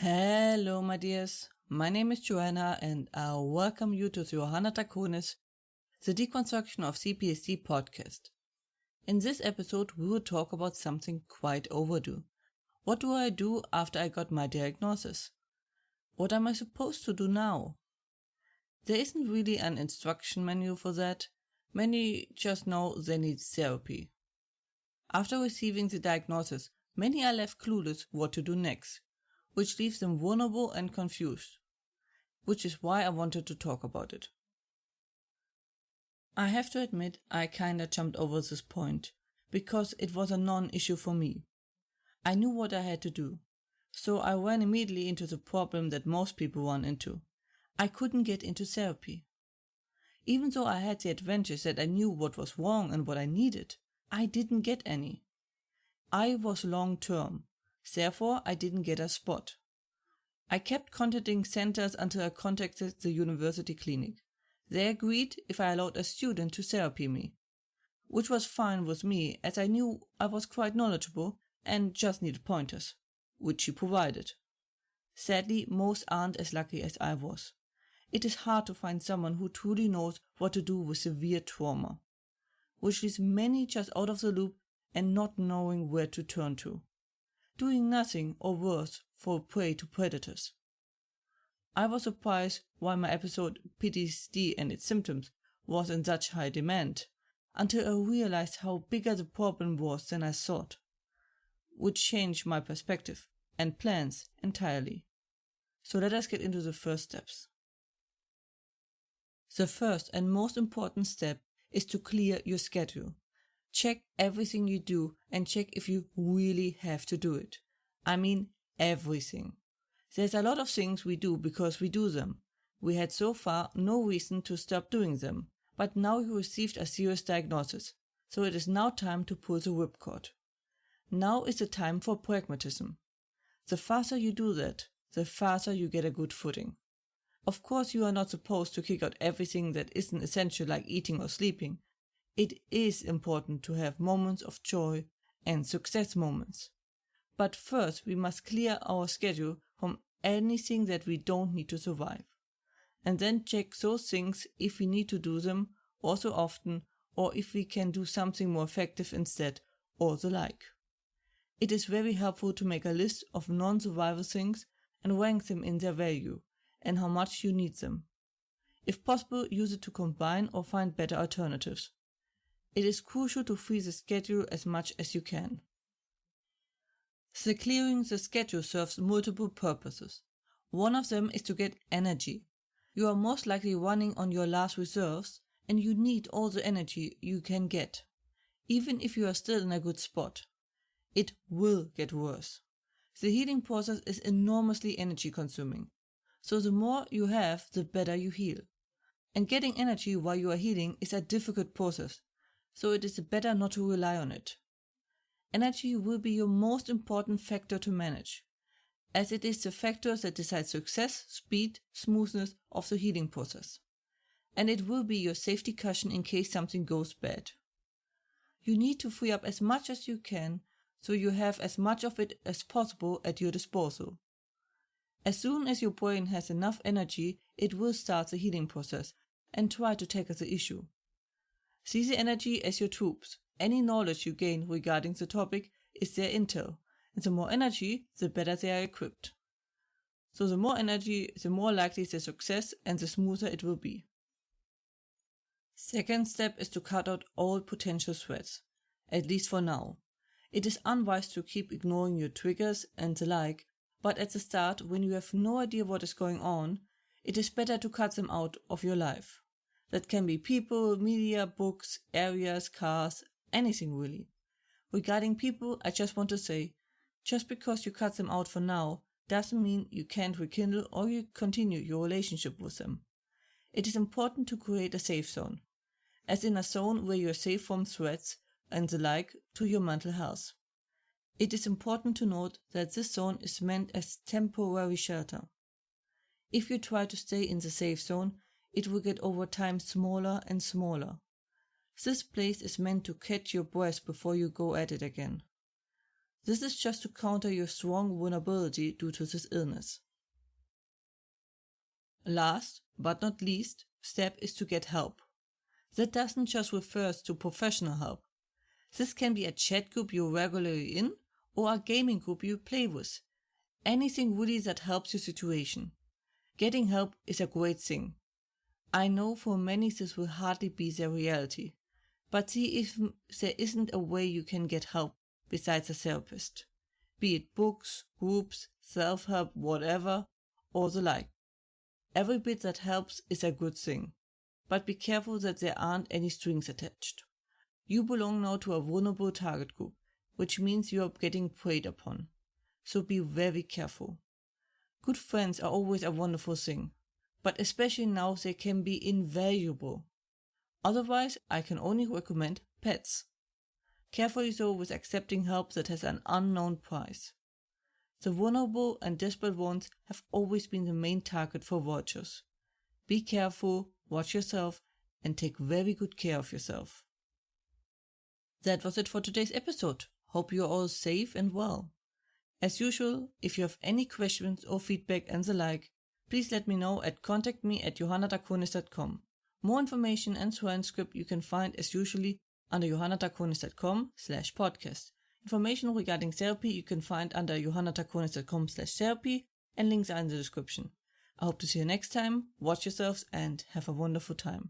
Hello, my dears. My name is Joanna, and I welcome you to the Johanna Draconis, the Deconstruction of CPSD podcast. In this episode, we will talk about something quite overdue. What do I do after I got my diagnosis? What am I supposed to do now? There isn't really an instruction manual for that. Many just know they need therapy. After receiving the diagnosis, many are left clueless what to do next, which leaves them vulnerable and confused, which is why I wanted to talk about it. I have to admit I kinda jumped over this point, because it was a non-issue for me. I knew what I had to do, so I ran immediately into the problem that most people run into. I couldn't get into therapy. Even though I had the advantage that I knew what was wrong and what I needed, I didn't get any. I was long-term. Therefore, I didn't get a spot. I kept contacting centers until I contacted the university clinic. They agreed if I allowed a student to therapy me, which was fine with me as I knew I was quite knowledgeable and just needed pointers, which she provided. Sadly, most aren't as lucky as I was. It is hard to find someone who truly knows what to do with severe trauma, which leaves many just out of the loop and not knowing where to turn to. Doing nothing or worse fall prey to predators. I was surprised why my episode PTSD and its symptoms was in such high demand, until I realized how bigger the problem was than I thought, which changed my perspective and plans entirely. So let us get into the first steps. The first and most important step is to clear your schedule. Check everything you do and check if you really have to do it. I mean everything. There's a lot of things we do because we do them. We had so far no reason to stop doing them, but now you received a serious diagnosis, so it is now time to pull the whipcord. Now is the time for pragmatism. The faster you do that, the faster you get a good footing. Of course, you are not supposed to kick out everything that isn't essential like eating or sleeping. It is important to have moments of joy and success moments. But first, we must clear our schedule from anything that we don't need to survive. And then check those things if we need to do them also often, or if we can do something more effective instead, or the like. It is very helpful to make a list of non-survival things and rank them in their value and how much you need them. If possible, use it to combine or find better alternatives. It is crucial to free the schedule as much as you can. Clearing the schedule serves multiple purposes. One of them is to get energy. You are most likely running on your last reserves and you need all the energy you can get, even if you are still in a good spot. It will get worse. The healing process is enormously energy consuming, so the more you have, the better you heal. And getting energy while you are healing is a difficult process, so it is better not to rely on it. Energy will be your most important factor to manage, as it is the factor that decides success, speed, smoothness of the healing process. And it will be your safety cushion in case something goes bad. You need to free up as much as you can, so you have as much of it as possible at your disposal. As soon as your brain has enough energy, it will start the healing process and try to tackle the issue. See the energy as your troops. Any knowledge you gain regarding the topic is their intel, and the more energy, the better they are equipped. So the more energy, the more likely their success and the smoother it will be. Second step is to cut out all potential threats, at least for now. It is unwise to keep ignoring your triggers and the like, but at the start, when you have no idea what is going on, it is better to cut them out of your life. That can be people, media, books, areas, cars, anything really. Regarding people, I just want to say, just because you cut them out for now, doesn't mean you can't rekindle or you continue your relationship with them. It is important to create a safe zone, as in a zone where you are safe from threats and the like to your mental health. It is important to note that this zone is meant as temporary shelter. If you try to stay in the safe zone, it will get over time smaller and smaller. This place is meant to catch your breath before you go at it again. This is just to counter your strong vulnerability due to this illness. Last, but not least, step is to get help. That doesn't just refer to professional help. This can be a chat group you're regularly in or a gaming group you play with. Anything really that helps your situation. Getting help is a great thing. I know for many this will hardly be their reality, but see if there isn't a way you can get help besides a therapist. Be it books, groups, self-help, whatever, or the like. Every bit that helps is a good thing, but be careful that there aren't any strings attached. You belong now to a vulnerable target group, which means you are getting preyed upon. So be very careful. Good friends are always a wonderful thing, but especially now they can be invaluable. Otherwise, I can only recommend pets. Carefully though with accepting help that has an unknown price. The vulnerable and desperate ones have always been the main target for vultures. Be careful, watch yourself, and take very good care of yourself. That was it for today's episode. Hope you're all safe and well. As usual, if you have any questions or feedback and the like, please let me know at contactme@johannadakonis.com. More information and transcript you can find as usually under johannadakonis.com/podcast. Information regarding therapy you can find under johannadakonis.com/therapy, and links are in the description. I hope to see you next time, watch yourselves, and have a wonderful time.